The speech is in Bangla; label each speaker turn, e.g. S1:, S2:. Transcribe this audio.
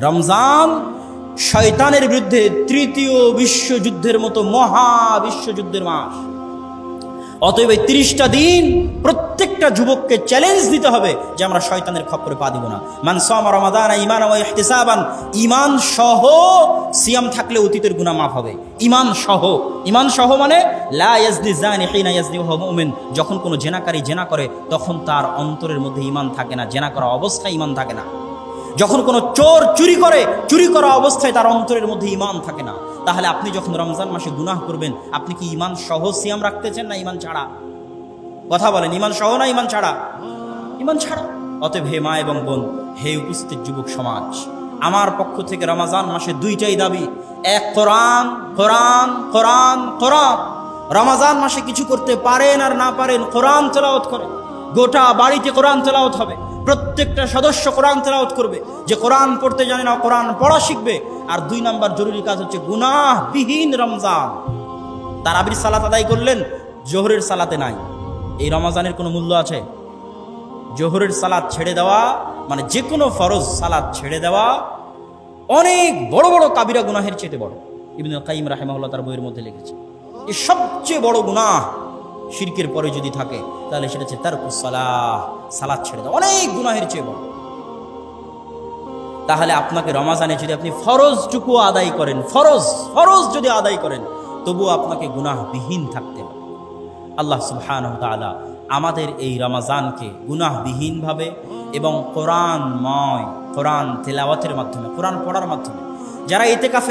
S1: রমজান শয়তানের বিরুদ্ধে তৃতীয় বিশ্বযুদ্ধের মতো মহা বিশ্বযুদ্ধের মাস। অতএব 30টা দিন প্রত্যেকটা যুবককে চ্যালেঞ্জ দিতে হবে যে আমরা শয়তানের খপ্পরে পা দিব না। মান সামা রমাদান ঈমানান ওয়া ইহতিসাবান, ঈমান সহ সিয়াম থাকলে অতীতের গুনাহ মাফ হবে। ঈমান সহ, ঈমান সহ মানে লা ইয়াজনি জানি হিনা ইয়াজনি ওয়া মুমিন, যখন কোনো জেনাকারী জেনা করে তখন তার অন্তরের মধ্যে ঈমান থাকে না, জেনা করা অবস্থায় ঈমান থাকে না। যখন কোনো চোর চুরি করে, চুরি করা অবস্থায় তার অন্তরের মধ্যে ঈমান থাকে না। তাহলে আপনি যখন রমজান মাসে গুনাহ করবেন, আপনি কি ঈমান সহ সিয়াম রাখতেছেন না ঈমান ছাড়া? কথা বলেন, ঈমান সহ না ঈমান ছাড়া? ঈমান ছাড়া। অতএব হে মা এবং বোন, হে উপস্থিত যুবক সমাজ, আমার পক্ষ থেকে রমজান মাসে দুইটাই দাবি। এক, কোরআন কোরআন কোরআন কোরআন। রমজান মাসে কিছু করতে পারেন আর না পারেন, কোরআন তেলাওয়াত করেন। গোটা বাড়িতে কোরআন তেলাওয়াত হবে, প্রত্যেকটা সদস্য কোরআন তেলাওয়াত করবে। যে কোরআন পড়তে জানে না কোরআন পড়া শিখবে। আর 2 নাম্বার জরুরি কাজ হচ্ছে গুনাহবিহীন রমজান। তারাবির সালাত আদায় করলেন, জোহরের সালাতে নাই, এই রমজানের কোনো মূল্য আছে? জোহরের সালাত ছেড়ে দেওয়া মানে যে কোনো ফরজ সালাত ছেড়ে দেওয়া অনেক বড় বড় কাবিরা গুনাহের চেয়ে বড়। ইবনুল কাইয়িম রাহিমাহুল্লাহ তার বইয়ের মধ্যে লিখেছে এই সবচেয়ে বড় গুনাহ শিরকের পরে যদি থাকে তাহলে সেটা হচ্ছে তারকুস সালাহ, সালাত ছেড়ে দেওয়া, অনেক গুনাহের চেয়ে বড়। তাহলে আপনাকে রমজানে যদি আপনি ফরজটুকু আদায় করেন, ফরজ যদি আদায় করেন, তবুও আপনাকে গুনাহবিহীন থাকতে হবে। আল্লাহ সুবহানাহু ওয়া তাআলা আমাদের এই রমজানকে গুনাহবিহীনভাবে এবং কোরআনময়, কোরআন তেলাওয়াতের মাধ্যমে, কোরআন পড়ার মাধ্যমে, যারা ইতিকাফে